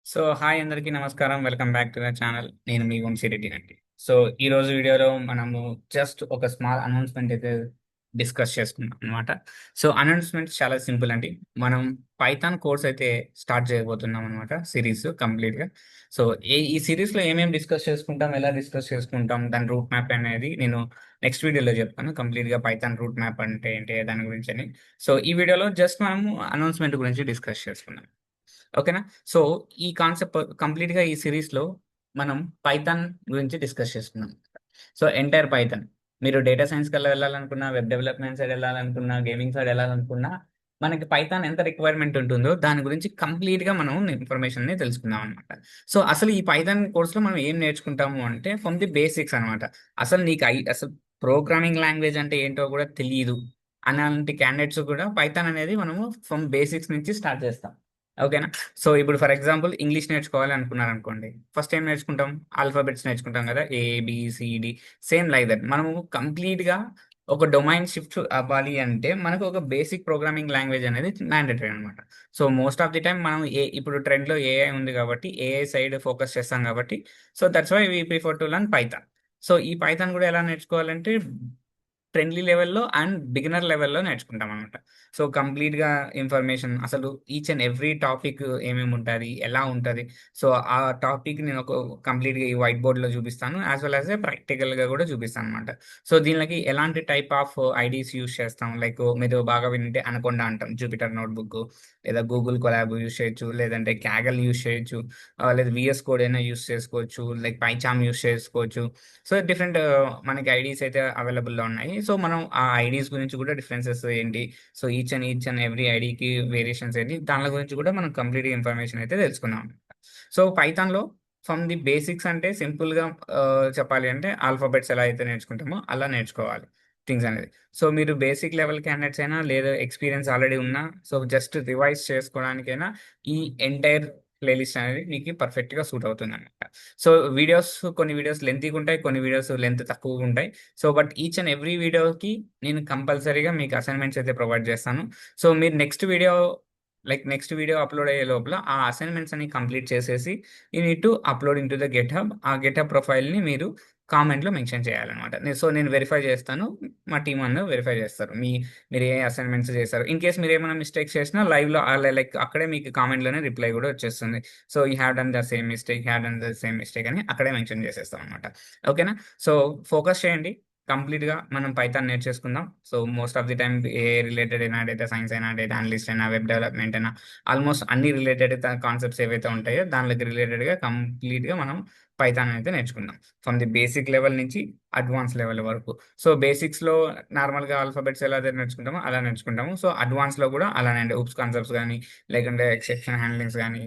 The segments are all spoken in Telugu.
హాయ్ అందరికీ నమస్కారం. Welcome back to the channel. నేను మీ వంశీరెడ్డి అండి. ఈ రోజు వీడియోలో మనము జస్ట్ ఒక స్మాల్ అనౌన్స్మెంట్ అయితే డిస్కస్ చేసుకున్నాం అనమాట. అనౌన్స్మెంట్ చాలా సింపుల్ అండి. మనం పైథాన్ కోర్స్ అయితే స్టార్ట్ చేయబోతున్నాం అనమాట. సిరీస్ కంప్లీట్‌గా. సో, ఈ సిరీస్‌లో ఏమేమి డిస్కస్ చేసుకుంటాం, ఎలా డిస్కస్ చేసుకుంటాం, దాని రూట్ మ్యాప్ అనేది నేను నెక్స్ట్ వీడియోలో చెప్తాను. కంప్లీట్‌గా పైథాన్ రూట్ మ్యాప్ అంటే ఏంటి, దాని గురించని. ఈ వీడియోలో జస్ట్ మనము అనౌన్స్మెంట్ గురించి డిస్కస్ చేసుకుందాం. ఓకేనా? సో, ఈ కాన్సెప్ట్ కంప్లీట్‌గా ఈ సీరీస్‌లో మనం పైథాన్ గురించి డిస్కస్ చేసుకున్నాం. Entire Python. మీరు డేటా సైన్స్‌కల్లా వెళ్ళాలనుకున్నా, వెబ్ డెవలప్‌మెంట్ సైడ్ వెళ్ళాలనుకున్నా, గేమింగ్ సైడ్ వెళ్ళాలనుకున్నా, మనకి పైథాన్ ఎంత రిక్వైర్మెంట్ ఉంటుందో దాని గురించి కంప్లీట్‌గా మనం ఇన్ఫర్మేషన్‌ని తెలుసుకుందాం అనమాట. అసలు ఈ పైథాన్ కోర్స్‌లో మనం ఏం నేర్చుకుంటాము అంటే ఫ్రమ్ ది బేసిక్స్ అనమాట. అసలు నీకు అసలు ప్రోగ్రామింగ్ లాంగ్వేజ్ అంటే ఏంటో కూడా తెలీదు. అలాంటి క్యాండిడేట్స్ కూడా పైథాన్ అనేది మనము ఫ్రమ్ బేసిక్స్ నుంచి స్టార్ట్ చేస్తాం. ఓకేనా? ఇప్పుడు ఫర్ ఎగ్జాంపుల్ ఇంగ్లీష్ నేర్చుకోవాలి అనుకున్నారనుకోండి. ఫస్ట్ ఏం నేర్చుకుంటాం? ఆల్ఫాబెట్స్ నేర్చుకుంటాం గదా! A, B, C, D same like that. మనము కంప్లీట్‌గా ఒక డొమైన్ షిఫ్ట్ అవ్వాలి అంటే మనకు ఒక బేసిక్ ప్రోగ్రామింగ్ లాంగ్వేజ్ అనేది మ్యాండేటరీ అనమాట. మోస్ట్ ఆఫ్ ది టైమ్ మనం ఇప్పుడు ట్రెండ్‌లో ఏఐ ఉంది గాబట్టి ఏఐ సైడ్ ఫోకస్ చేస్తాం గాబట్టి that's why we prefer to learn Python. ఈ పైథాన్ గూడా ఎలా నేర్చుకోవాలంటే ఫ్రెండ్లీ లెవెల్‌లో అండ్ బిగినర్ లెవెల్‌లో నేర్చుకుంటామనమాట. కంప్లీట్‌గా ఇన్ఫర్మేషన్ అసలు ఈచ్ అండ్ ఎవ్రీ టాపిక్ ఏమేముంటది, ఎలా ఉంటది. ఆ టాపిక్ నేను కంప్లీట్‌గా ఈ వైట్ బోర్డ్‌లో చూపిస్తాను. యాస్ వెల్ యాస్ ప్రాక్టికల్‌గా గూడా చూపిస్తాననమాట. దీనిలకి ఎలాంటి టైప్ ఆఫ్ ఐడీస్ యూజ్ చేస్తాం. లైక్ మీరు బాగా వింటే అనకొండా అంటాం. జూపిటర్ నోట్‌బుక్ లేదా గూగుల్ కొలాబ్ యూజ్ చేయొచ్చు. లేదంటే కాగల్ యూజ్ చేయొచ్చు. లేదా వీఎస్ కోడ్ అయినా యూజ్ చేసుకోవచ్చు. లైక్ పైచార్మ్ యూజ్ చేసుకోవచ్చు. డిఫరెంట్ మనకి ఐడీస్ అయితే అవైలబుల్‌లో ఉన్నాయి. మనం ఆ ఐడీస్ గురించి కూడా డిఫరెన్సెస్ ఏంటి? ఈచ్ అండ్ ఎవ్రీ ఐడీకి వేరియేషన్స్ ఏంటి? దానిల గురించి కూడా మనం కంప్లీట్‌గా ఇన్ఫర్మేషన్ అయితే తెలుసుకుందాం. పైథాన్‌లో ఫ్రమ్ ది బేసిక్స్ అంటే సింపుల్‌గా చెప్పాలి అంటే ఆల్ఫాబెట్స్ ఎలా అయితే నేర్చుకుంటామో అలా నేర్చుకోవాలి థింగ్స్ అనేది. మీరు బేసిక్ లెవెల్ క్యాండిడేట్స్ అయినా లేదా ఎక్స్‌పీరియన్స్ ఆల్రెడీ ఉన్నా జస్ట్ రివైజ్ చేసుకోవడానికైనా ఈ ఎంటైర్ ప్లేలిస్ట్ అనేది మీకు పర్ఫెక్ట్‌గా సూట్ అవుతుందన్నమాట. సో, కొన్ని వీడియోస్ లెంతీగుంటాయి. కొన్ని వీడియోస్ లెంత్ తక్కువగుంటాయి. బట్ ఈచ్ అండ్ ఎవ్రీ వీడియోకి నేను కంపల్సరీగా మీకు అసైన్‌మెంట్స్ అయితే ప్రొవైడ్ చేస్తాను. మీరు నెక్స్ట్ వీడియో అప్‌లోడ్ అయ్యే లోపల ఆ అసైన్‌మెంట్స్ అన్ని కంప్లీట్ చేసేసి you need to upload into the GitHub. ఆ గిట్‌హబ్ ప్రొఫైల్‌ని మీరు కామెంట్‌లో మెన్షన్ చేయాలన్నమాట. నేను వెరిఫై చేస్తాను. మా టీమ్ అందరూ వెరిఫై చేస్తారు. మీరు ఏ అసైన్‌మెంట్స్ చేశారు. ఇన్ కేస్ మీరేమైనా మిస్టేక్స్ చేసినా లైవ్‌లో లైక్ అక్కడే మీకు కామెంట్‌లోనే రిప్లై కూడా వచ్చేస్తుంది. You have done the same mistake, you have done the same mistake అని అక్కడే మెన్షన్ చేసేస్తామనమాట. ఓకేనా? ఫోకస్ చేయండి. కంప్లీట్‌గా మనం పైథాన్ నేర్చేసుకుందాం. Most of the time AI related అయినా, డేటా సైన్స్ అయినా, డేటా అనలిస్ట్ అయినా, వెబ్ డెవలప్‌మెంట్ అయినా ఆల్మోస్ట్ అన్ని రిలేటెడ్ కాన్సెప్ట్స్ ఏవైతే ఉంటాయో దానిలకి రిలేటెడ్‌గా కంప్లీట్‌గా మనం పైథాన్ అయితే నేర్చుకుందాం. ఫ్రమ్ ది బేసిక్ లెవెల్ నుంచి అడ్వాన్స్ లెవెల్ వరకు. బేసిక్స్‌లో నార్మల్‌గా ఆల్ఫాబెట్స్ ఎలా అయితే నేర్చుకుంటామో అలా నేర్చుకుంటాము. అడ్వాన్స్‌లో కూడా అలానే అండి. ఊప్స్ కాన్సెప్ట్స్ గాని, లేకుంటే ఎక్సెప్షన్ హ్యాండ్లింగ్స్ గాని,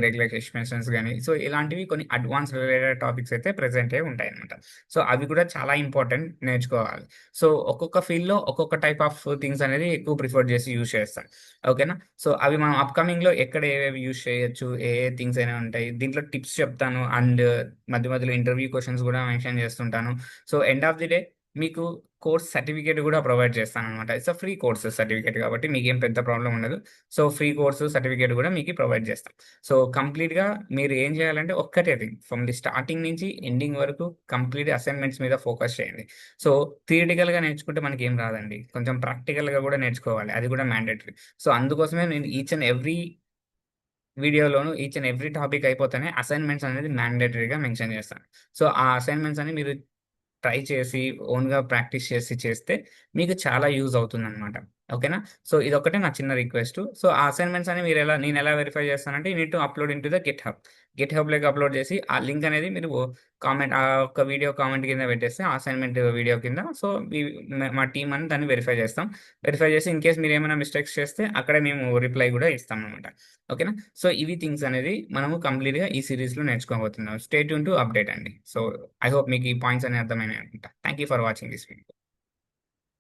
రెగ్యులర్ ఎక్స్‌ప్రెషన్స్ గాని, ఇలాంటివి కొన్ని అడ్వాన్స్ రిలేటెడ్ టాపిక్స్ అయితే ప్రెజెంట్ అయ్యి ఉంటాయన్నమాట. అవి కూడా చాలా ఇంపార్టెంట్ నేర్చుకోవాలి. ఒక్కొక్క ఫీల్డ్‌లో ఒక్కొక్క టైప్ ఆఫ్ థింగ్స్ అనేది ఎక్కువ ప్రిఫర్ చేసి యూజ్ చేస్తాం. ఓకేనా? అవి మనం అప్‌కమింగ్‌లో ఎక్కడ ఏవేవి యూజ్ చేయొచ్చు, ఏ ఏ థింగ్స్ అయినా ఉంటాయి. దీంట్లో టిప్స్ చెప్తాను అండ్ మధ్య మధ్యలో ఇంటర్వ్యూ క్వెషన్స్ కూడా మెన్షన్ చేస్తుంటాను. ఎండ్ ఆఫ్ ది డే మీకు కోర్స్ సర్టిఫికేట్ కూడా ప్రొవైడ్ చేస్తాననమాట. ఇట్స్ ఫ్రీ కోర్స్ సర్టిఫికేట్ కాబట్టి మీకేం పెద్ద ప్రాబ్లమ్ ఉండదు. ఫ్రీ కోర్స్ సర్టిఫికేట్ కూడా మీకు ప్రొవైడ్ చేస్తాం. కంప్లీట్‌గా మీరు ఏం చేయాలంటే ఒక్కటే థింగ్ ఫ్రమ్ ది స్టార్టింగ్ నుంచి ఎండింగ్ వరకు కంప్లీట్ అసైన్‌మెంట్స్ మీద ఫోకస్ చేయండి. సో, థియరిటికల్‌గా నేర్చుకుంటే మనకేం రాదండి. కొంచెం ప్రాక్టికల్‌గా కూడా నేర్చుకోవాలి. అది కూడా మ్యాండేటరీ. అందుకోసమే నేను ఈచ్ అండ్ ఎవ్రీ వీడియోలోను ఈచ్ అండ్ ఎవ్రీ టాపిక్ అయిపోతేనే అసైన్‌మెంట్స్ అనేది మ్యాండేటరీగా మెన్షన్ చేస్తాను. ఆ అసైన్‌మెంట్స్ అని మీరు ట్రై చేసి ఓన్‌గా ప్రాక్టీస్ చేసి చేస్తే మీకు చాలా యూజ్ అవుతుందనమాట. ఓకేనా? ఇదొక్కటే నా చిన్న రిక్వెస్టు. ఆ అసైన్‌మెంట్స్ అని నేనెలా వెరిఫై చేస్తానంటే you need to upload into the GitHub. గిట్‌హబ్‌లోకి అప్‌లోడ్ చేసి ఆ లింక్ అనేది మీరు ఒక్క వీడియో కామెంట్ కింద పెట్టేస్తే ఆ అసైన్‌మెంట్ వీడియో కింద వి మా టీమ్ అని దాన్ని వెరిఫై చేస్తాం. వెరిఫై చేసి ఇన్ కేస్ మీరేమైనా మిస్టేక్స్ చేస్తే అక్కడే మేము రిప్లై కూడా ఇస్తామనమాట. ఓకేనా? ఇవి థింగ్స్ అనేది మనము కంప్లీట్‌గా ఈ సీరీస్‌లో నేర్చుకోబోతున్నాం. స్టే ట్యూన్ టు అప్‌డేట్ అండి. ఐ హోప్ మీకు ఈ పాయింట్స్ అన్నీ అర్థమైనాయి అనుకుంటా. Thank you for watching this video.